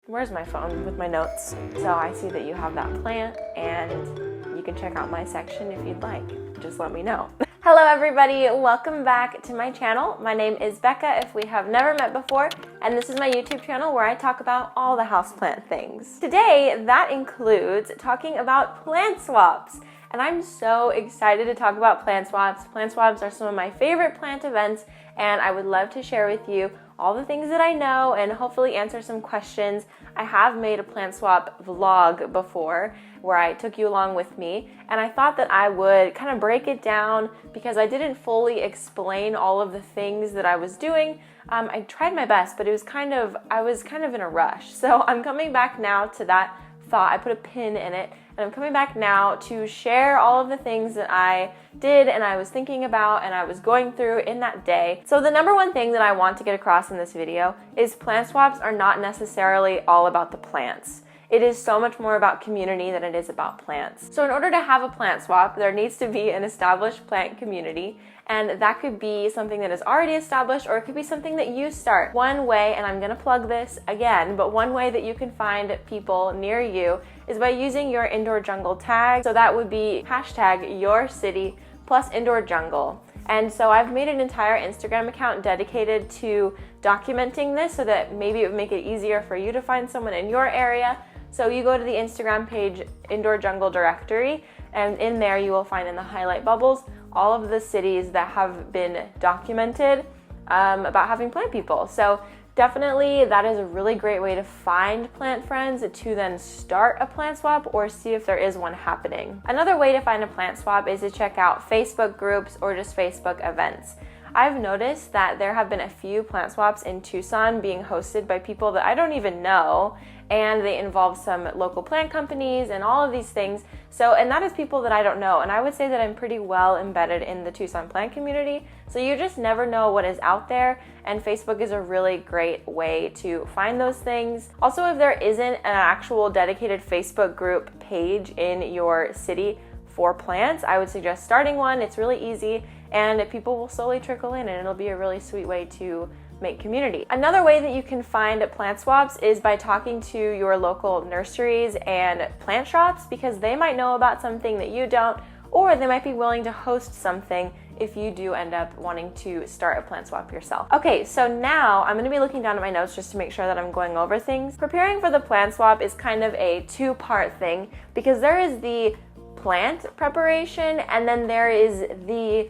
where's my phone with my notes? So I see that you have that plant, and you can check out my section if you'd like. Just let me know. Hello everybody, welcome back to my channel. My name is Becca if we have never met before, and this is my YouTube channel where I talk about all the houseplant things. Today, that includes talking about plant swaps. And I'm so excited to talk about plant swaps. Plant swaps are some of my favorite plant events, and I would love to share with you all the things that I know and hopefully answer some questions. I have made a plant swap vlog before where I took you along with me, and I thought that I would kind of break it down because I didn't fully explain all of the things that I was doing. I tried my best, but I was kind of in a rush. So I'm coming back now to that thought. I put a pin in it, and I'm coming back now to share all of the things that I did and I was thinking about and I was going through in that day. So the number one thing that I want to get across in this video is plant swaps are not necessarily all about the plants. It is so much more about community than it is about plants. So in order to have a plant swap, there needs to be an established plant community, and that could be something that is already established, or it could be something that you start. One way, and I'm gonna plug this again, but one way that you can find people near you is by using your indoor jungle tag. So that would be #yourcity plus indoor jungle. And so I've made an entire Instagram account dedicated to documenting this so that maybe it would make it easier for you to find someone in your area. So you go to the Instagram page, Indoor Jungle Directory, and in there you will find in the highlight bubbles all of the cities that have been documented about having plant people. So definitely that is a really great way to find plant friends to then start a plant swap or see if there is one happening. Another way to find a plant swap is to check out Facebook groups or just Facebook events. I've noticed that there have been a few plant swaps in Tucson being hosted by people that I don't even know, and they involve some local plant companies and all of these things. And that is people that I don't know, and I would say that I'm pretty well embedded in the Tucson plant community, so you just never know what is out there, and Facebook is a really great way to find those things. Also, if there isn't an actual dedicated Facebook group page in your city for plants, I would suggest starting one. It's really easy, and people will slowly trickle in, and it'll be a really sweet way to make community. Another way that you can find plant swaps is by talking to your local nurseries and plant shops, because they might know about something that you don't, or they might be willing to host something if you do end up wanting to start a plant swap yourself. Okay, so now I'm gonna be looking down at my notes just to make sure that I'm going over things. Preparing for the plant swap is kind of a two-part thing, because there is the plant preparation and then there is the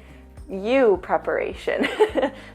you preparation.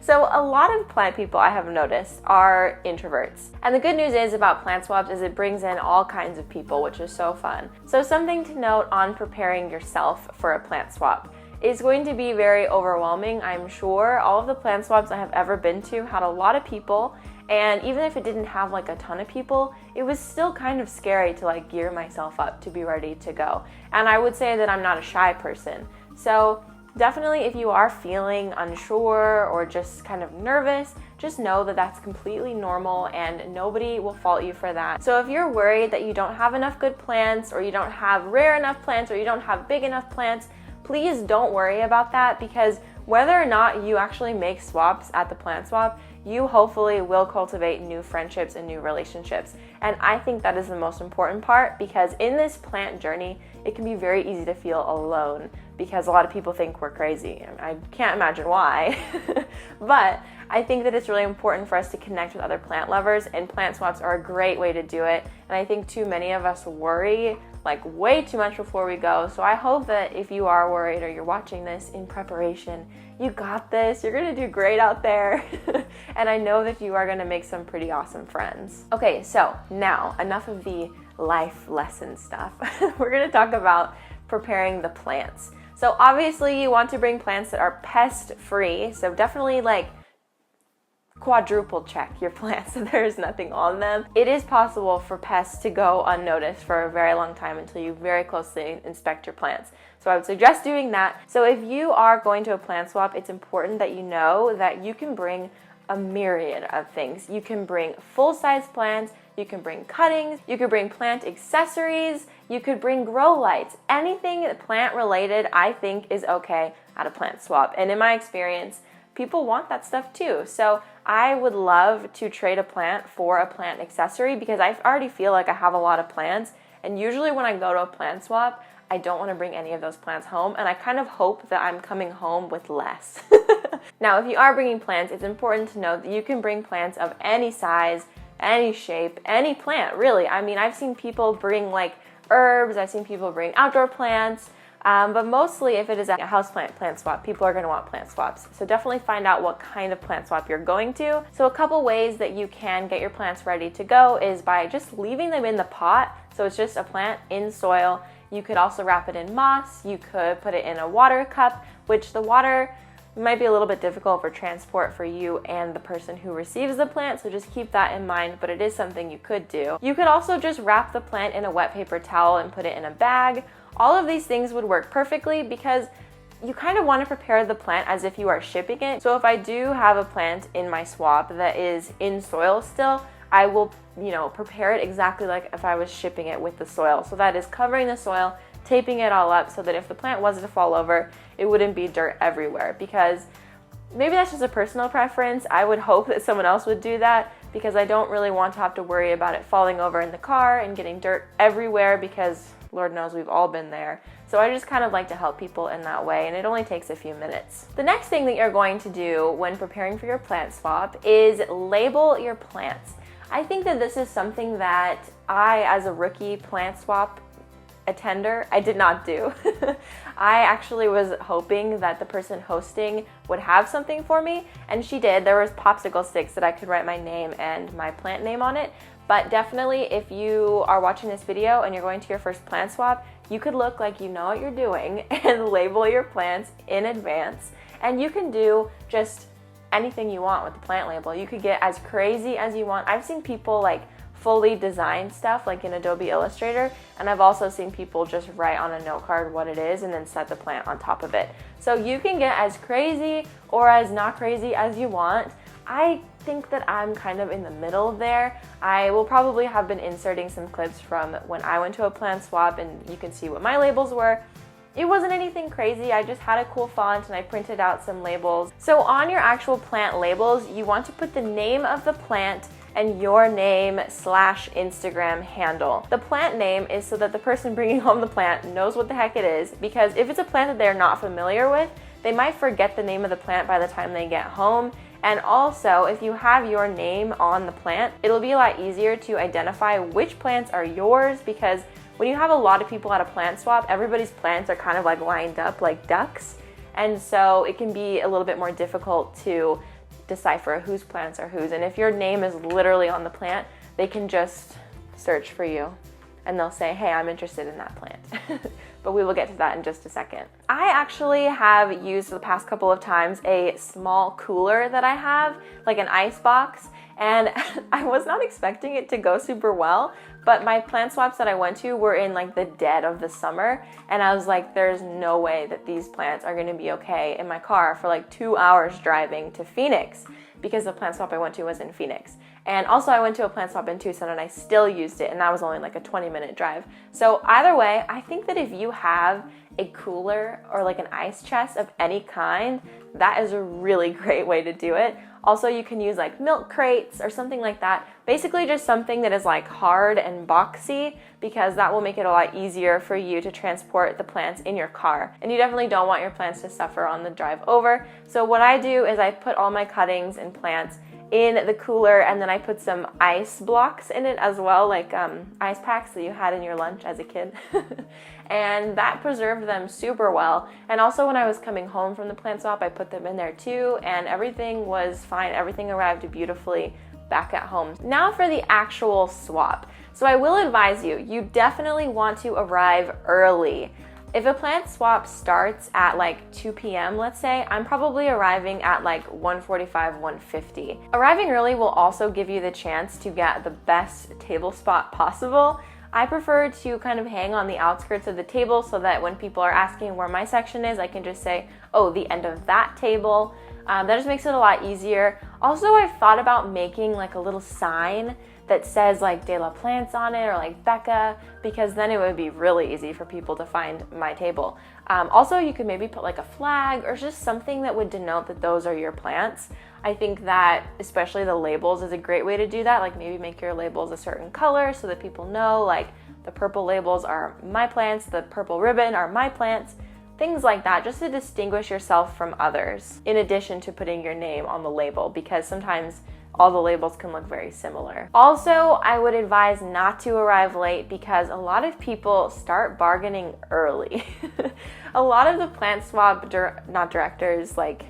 So a lot of plant people I have noticed are introverts. And the good news is about plant swaps is it brings in all kinds of people, which is so fun. So something to note on preparing yourself for a plant swap. It's going to be very overwhelming, I'm sure. All of the plant swaps I have ever been to had a lot of people, and even if it didn't have like a ton of people, it was still kind of scary to like gear myself up to be ready to go. And I would say that I'm not a shy person. So definitely if you are feeling unsure or just kind of nervous, just know that that's completely normal and nobody will fault you for that. So if you're worried that you don't have enough good plants, or you don't have rare enough plants, or you don't have big enough plants, please don't worry about that, because whether or not you actually make swaps at the plant swap, you hopefully will cultivate new friendships and new relationships. And I think that is the most important part, because in this plant journey, it can be very easy to feel alone because a lot of people think we're crazy. I can't imagine why, but I think that it's really important for us to connect with other plant lovers, and plant swaps are a great way to do it. And I think too many of us worry like way too much before we go. So I hope that if you are worried or you're watching this in preparation, you got this, you're gonna do great out there. And I know that you are gonna make some pretty awesome friends. Okay, so now enough of the life lesson stuff. We're gonna talk about preparing the plants. So obviously you want to bring plants that are pest free. So definitely like quadruple check your plants so there's nothing on them. It is possible for pests to go unnoticed for a very long time until you very closely inspect your plants. So I would suggest doing that. So if you are going to a plant swap, it's important that you know that you can bring a myriad of things. You can bring full-size plants, you can bring cuttings, you could bring plant accessories, you could bring grow lights. Anything plant related I think is okay at a plant swap. And in my experience, people want that stuff too. So I would love to trade a plant for a plant accessory because I already feel like I have a lot of plants, and usually when I go to a plant swap, I don't want to bring any of those plants home, and I kind of hope that I'm coming home with less. Now, if you are bringing plants, it's important to know that you can bring plants of any size, any shape, any plant, really. I mean, I've seen people bring like herbs, I've seen people bring outdoor plants, but mostly if it is a houseplant plant swap, people are going to want plant swaps. So definitely find out what kind of plant swap you're going to. So a couple ways that you can get your plants ready to go is by just leaving them in the pot. So it's just a plant in soil. You could also wrap it in moss. You could put it in a water cup, which the water might be a little bit difficult for transport for you and the person who receives the plant, so just keep that in mind, but it is something you could do. You could also just wrap the plant in a wet paper towel and put it in a bag. All of these things would work perfectly because you kind of want to prepare the plant as if you are shipping it. So if I do have a plant in my swap that is in soil still, I will, prepare it exactly like if I was shipping it with the soil. So that is covering the soil, taping it all up so that if the plant was to fall over, it wouldn't be dirt everywhere, because maybe that's just a personal preference. I would hope that someone else would do that because I don't really want to have to worry about it falling over in the car and getting dirt everywhere, because Lord knows we've all been there. So I just kind of like to help people in that way, and it only takes a few minutes. The next thing that you're going to do when preparing for your plant swap is label your plants. I think that this is something that I, as a rookie plant swap attender, I did not do. I actually was hoping that the person hosting would have something for me, and she did. There was popsicle sticks that I could write my name and my plant name on it. But definitely, if you are watching this video and you're going to your first plant swap, you could look like you know what you're doing and label your plants in advance. And you can do just anything you want with the plant label. You could get as crazy as you want. I've seen people like fully design stuff like in Adobe Illustrator, and I've also seen people just write on a note card what it is and then set the plant on top of it. So you can get as crazy or as not crazy as you want. I think that I'm kind of in the middle there. I will probably have been inserting some clips from when I went to a plant swap, and you can see what my labels were. It wasn't anything crazy. I just had a cool font and I printed out some labels. So on your actual plant labels, you want to put the name of the plant and your name / Instagram handle. The plant name is so that the person bringing home the plant knows what the heck it is, because if it's a plant that they're not familiar with, they might forget the name of the plant by the time they get home. And also, if you have your name on the plant, it'll be a lot easier to identify which plants are yours, because when you have a lot of people at a plant swap, everybody's plants are kind of like lined up like ducks. And so it can be a little bit more difficult to decipher whose plants are whose. And if your name is literally on the plant, they can just search for you and they'll say, hey, I'm interested in that plant. But we will get to that in just a second. I actually have used the past couple of times a small cooler that I have, like an ice box, and I was not expecting it to go super well, but my plant swaps that I went to were in like the dead of the summer, and I was like, there's no way that these plants are gonna be okay in my car for like 2 hours driving to Phoenix, because the plant swap I went to was in Phoenix. And also I went to a plant swap in Tucson and I still used it, and that was only like a 20-minute drive. So either way, I think that if you have a cooler or like an ice chest of any kind, that is a really great way to do it. Also, you can use like milk crates or something like that. Basically just something that is like hard and boxy, because that will make it a lot easier for you to transport the plants in your car. And you definitely don't want your plants to suffer on the drive over. So what I do is I put all my cuttings and plants in the cooler, and then I put some ice blocks in it as well, like ice packs that you had in your lunch as a kid. And that preserved them super well. And also when I was coming home from the plant swap, I put them in there too, and everything was fine. Everything arrived beautifully back at home. Now for the actual swap. So I will advise you, you definitely want to arrive early. If a plant swap starts at like 2 p.m., let's say, I'm probably arriving at like 1:45, 1:50. Arriving early will also give you the chance to get the best table spot possible. I prefer to kind of hang on the outskirts of the table so that when people are asking where my section is, I can just say, oh, the end of that table. That just makes it a lot easier. Also, I've thought about making like a little sign that says like De La Plants on it or like Becca, because then it would be really easy for people to find my table. Also, you could maybe put like a flag or just something that would denote that those are your plants. I think that especially the labels is a great way to do that. Like maybe make your labels a certain color so that people know like the purple labels are my plants, the purple ribbon are my plants, things like that, just to distinguish yourself from others, in addition to putting your name on the label, because sometimes all the labels can look very similar. Also, I would advise not to arrive late because a lot of people start bargaining early. A lot of the plant swap, not directors, like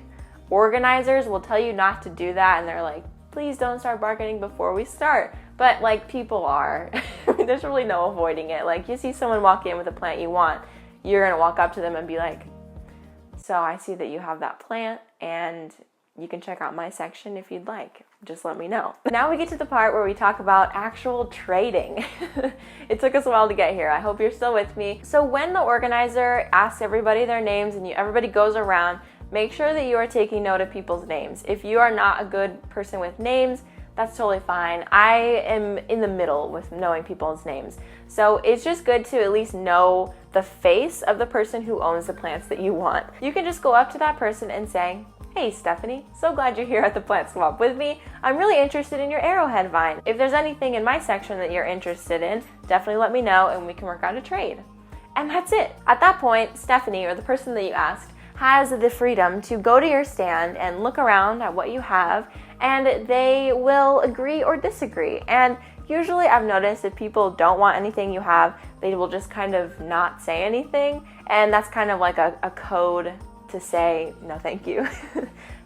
organizers will tell you not to do that, and they're like, please don't start bargaining before we start. But like people are. There's really no avoiding it. Like you see someone walk in with a plant you want, you're gonna walk up to them and be like, so I see that you have that plant and you can check out my section if you'd like. Just let me know. Now we get to the part where we talk about actual trading. It took us a while to get here. I hope you're still with me. So when the organizer asks everybody their names and everybody goes around, make sure that you are taking note of people's names. If you are not a good person with names, that's totally fine. I am in the middle with knowing people's names. So it's just good to at least know the face of the person who owns the plants that you want. You can just go up to that person and say, hey Stephanie, so glad you're here at the plant swap with me. I'm really interested in your arrowhead vine. If there's anything in my section that you're interested in, definitely let me know and we can work out a trade. And that's it. At that point, Stephanie, or the person that you asked, has the freedom to go to your stand and look around at what you have, and they will agree or disagree. And usually I've noticed if people don't want anything you have, they will just kind of not say anything, and that's kind of like a code to say no thank you.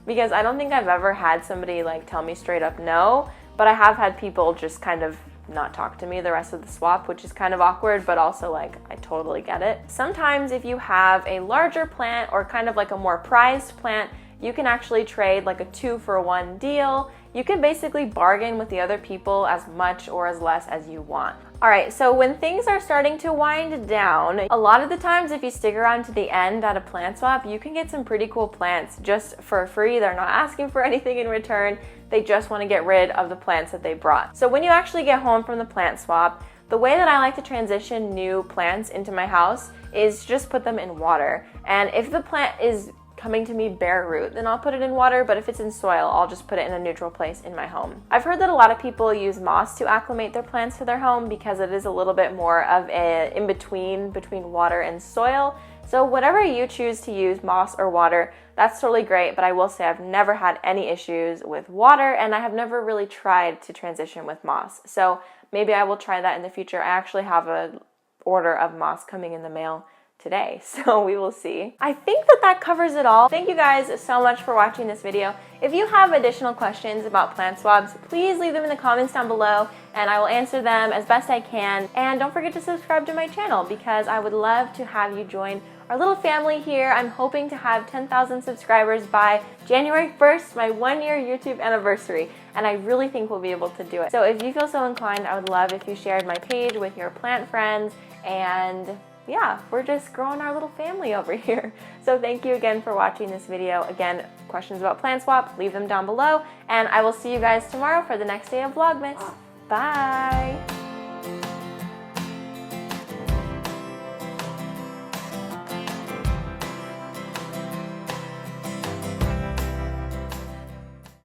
Because I don't think I've ever had somebody like tell me straight up no, but I have had people just kind of not talk to me the rest of the swap, which is kind of awkward, but also like I totally get it. Sometimes if you have a larger plant or kind of like a more prized plant, you can actually trade like a 2-for-1 deal. You can basically bargain with the other people as much or as less as you want. All right, so when things are starting to wind down, a lot of the times if you stick around to the end at a plant swap, you can get some pretty cool plants just for free. They're not asking for anything in return. They just want to get rid of the plants that they brought. So when you actually get home from the plant swap, the way that I like to transition new plants into my house is just put them in water. And if the plant is coming to me bare root, then I'll put it in water, but if it's in soil, I'll just put it in a neutral place in my home. I've heard that a lot of people use moss to acclimate their plants to their home because it is a little bit more of an in-between between water and soil. So whatever you choose to use, moss or water, that's totally great, but I will say I've never had any issues with water, and I have never really tried to transition with moss. So maybe I will try that in the future. I actually have an order of moss coming in the mail today, so we will see. I think that covers it all. Thank you guys so much for watching this video. If you have additional questions about plant swaps, please leave them in the comments down below and I will answer them as best I can. And don't forget to subscribe to my channel because I would love to have you join our little family here. I'm hoping to have 10,000 subscribers by January 1st, my 1-year YouTube anniversary, and I really think we'll be able to do it. So if you feel so inclined, I would love if you shared my page with your plant friends, and yeah, we're just growing our little family over here. So thank you again for watching this video. Again, questions about plant swap, leave them down below, and I will see you guys tomorrow for the next day of Vlogmas. Bye!